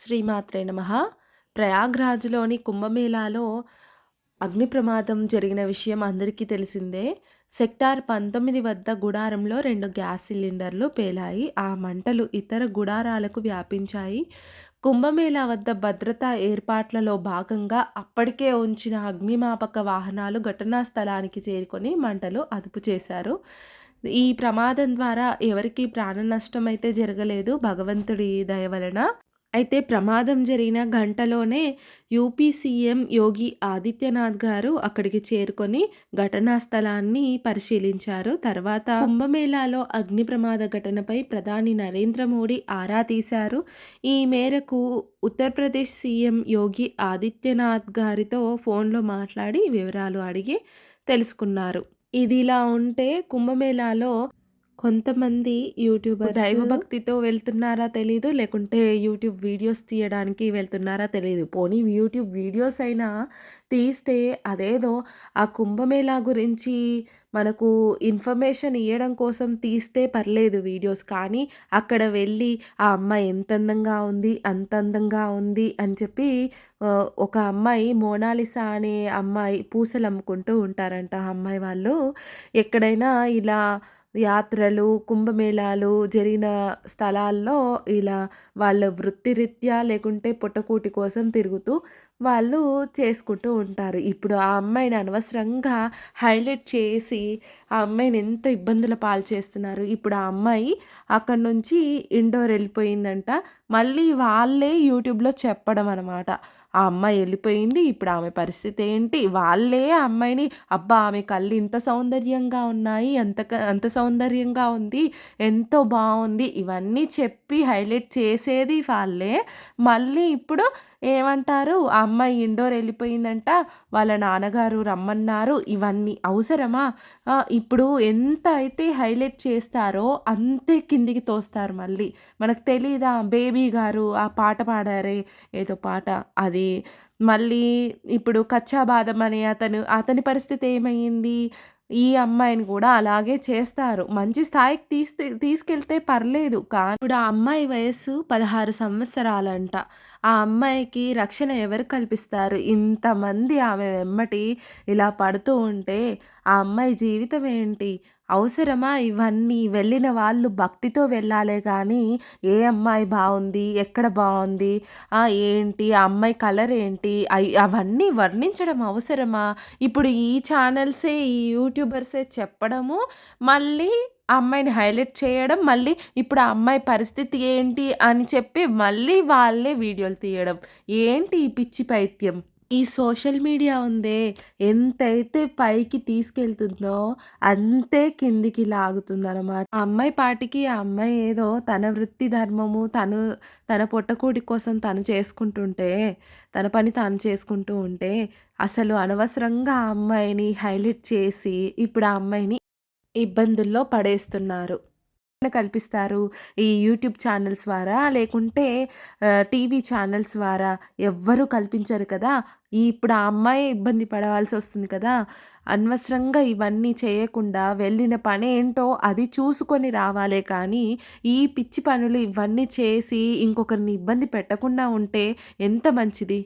శ్రీమాత్రే నమః. ప్రయాగ్‌రాజ్‌లోని కుంభమేళాలో అగ్ని ప్రమాదం జరిగిన విషయం అందరికీ తెలిసిందే. సెక్టార్ 19 వద్ద గుడారంలో 2 గ్యాస్ సిలిండర్లు పేలాయి. ఆ మంటలు ఇతర గుడారాలకు వ్యాపించాయి. కుంభమేళా వద్ద భద్రతా ఏర్పాట్లలో భాగంగా అప్పటికే ఉంచిన అగ్నిమాపక వాహనాలు ఘటనా స్థలానికి చేరుకొని మంటలు అదుపు చేశారు. ఈ ప్రమాదం ద్వారా ఎవరికీ ప్రాణ నష్టమైతే జరగలేదు భగవంతుడి దయ వలన. అయితే ప్రమాదం జరిగిన గంటలోనే యూపీ సీఎం యోగి ఆదిత్యనాథ్ గారు అక్కడికి చేరుకొని ఘటనా స్థలాన్ని పరిశీలించారు. తర్వాత కుంభమేళాలో అగ్ని ప్రమాద ఘటనపై ప్రధాని నరేంద్ర మోడీ ఆరా తీశారు. ఈ మేరకు ఉత్తరప్రదేశ్ సీఎం యోగి ఆదిత్యనాథ్ గారితో ఫోన్లో మాట్లాడి వివరాలు అడిగి తెలుసుకున్నారు. ఇదిలా ఉంటే కుంభమేళాలో కొంతమంది యూట్యూబర్స్ దైవభక్తితో వెళ్తున్నారా తెలీదు. లేకుంటే యూట్యూబ్ వీడియోస్ తీయడానికి వెళ్తున్నారా తెలీదు. పోనీ యూట్యూబ్ వీడియోస్ అయినా తీస్తే అదేదో ఆ కుంభమేళా గురించి మనకు ఇన్ఫర్మేషన్ ఇయ్యడం కోసం తీస్తే పర్లేదు వీడియోస్. కానీ అక్కడ వెళ్ళి ఆ అమ్మాయి ఎంత అందంగా ఉంది, అంత అందంగా ఉంది అని చెప్పి ఒక అమ్మాయి మోనాలిసా అనే అమ్మాయి పూసలు అమ్ముకుంటూ ఉంటారంట ఆ అమ్మాయి వాళ్ళు. ఎక్కడైనా ఇలా యాత్రలు, కుంభమేళాలు జరిగిన స్థలాల్లో ఇలా వాళ్ళ వృత్తిరీత్యా లేకుంటే పొట్టకూటి కోసం తిరుగుతూ వాళ్ళు చేసుకుంటూ ఉంటారు. ఇప్పుడు ఆ అమ్మాయిని అనవసరంగా హైలైట్ చేసి ఆ అమ్మాయిని ఎంత ఇబ్బందుల పాలు చేస్తున్నారు. ఇప్పుడు ఆ అమ్మాయి అక్కడి నుంచి ఇండోర్ వెళ్ళిపోయిందంట. మళ్ళీ వాళ్ళే యూట్యూబ్‌లో చెప్పడం అనమాట. ఆ అమ్మాయి వెళ్ళిపోయింది. ఇప్పుడు ఆమె పరిస్థితి ఏంటి? వాళ్ళే ఆ అమ్మాయిని అబ్బా! ఆమె కళ్ళు ఇంత సౌందర్యంగా ఉన్నాయి. అంత సౌందర్యంగా ఉంది. ఎంతో బావుంది. ఇవన్నీ చెప్పి హైలైట్ చేసేది వాళ్ళే. మళ్ళీ ఇప్పుడు ఏమంటారు? ఆ అమ్మాయి ఇండోర్ వెళ్ళిపోయిందంట. వాళ్ళ నాన్నగారు రమ్మన్నారు. ఇవన్నీ అవసరమా? ఇప్పుడు ఎంత అయితే హైలైట్ చేస్తారో అంతే కిందికి తోస్తారు మళ్ళీ. మనకు తెలీదా? బేబీ గారు ఆ పాట పాడారే ఏదో పాట అది. మళ్ళీ ఇప్పుడు 'కచ్చా బాదం' అనే అతని పరిస్థితి ఏమయ్యింది? ఈ అమ్మాయిని కూడా అలాగే చేస్తారు. మంచి స్థాయికి తీసుకెళ్తే పర్లేదు. కానీ ఇప్పుడు ఆ అమ్మాయి వయస్సు 16 సంవత్సరాలంట. ఆ అమ్మాయికి రక్షణ ఎవరు కల్పిస్తారు? ఇంతమంది ఆమె వెమ్మటి ఇలా పడుతూ ఉంటే ఆ అమ్మాయి జీవితం ఏంటి? అవసరమా ఇవన్నీ? వెళ్ళిన వాళ్ళు భక్తితో వెళ్ళాలే కానీ ఏ అమ్మాయి బావుంది? ఎక్కడ బావుంది? ఏంటి? ఆ అమ్మాయి కలర్ ఏంటి? అవన్నీ వర్ణించడం అవసరమా? ఇప్పుడు ఈ ఛానల్సే, ఈ యూట్యూబర్సే చెప్పడము, మళ్ళీ ఆ అమ్మాయిని హైలైట్ చేయడం, మళ్ళీ ఇప్పుడు ఆ అమ్మాయి పరిస్థితి ఏంటి అని చెప్పి మళ్ళీ వాళ్ళే వీడియోలు తీయడం. ఏంటి ఈ పిచ్చి పైత్యం? ఈ సోషల్ మీడియా ఉందే ఎంతైతే పైకి తీసుకెళ్తుందో అంతే కిందికి లాగుతుందనమాట. ఆ అమ్మాయి పాటికి ఆ అమ్మాయి ఏదో తన వృత్తి ధర్మము తన పొట్టకూటి కోసం తను చేసుకుంటుంటే, తన పని తాను చేసుకుంటూ ఉంటే, అసలు అనవసరంగా ఆ అమ్మాయిని హైలైట్ చేసి ఇప్పుడు ఆ అమ్మాయిని ఇబ్బందుల్లో పడేస్తున్నారు. కల్పిస్తారు. ఈ యూట్యూబ్ ఛానల్స్ ద్వారా లేకుంటే టీవీ ఛానల్స్ ద్వారా ఎవ్వరు కల్పించరు కదా! ఇప్పుడు ఆ అమ్మాయే ఇబ్బంది పడవలసొస్తుంది కదా! అనవసరంగా ఇవన్నీ చేయకుండా వెళ్ళిన పనేంటో అది చూసుకొని రావాలే కానీ, ఈ పిచ్చి పనులు ఇవన్నీ చేసి ఇంకొకరిని ఇబ్బంది పెట్టకుండా ఉంటే ఎంత మంచిది.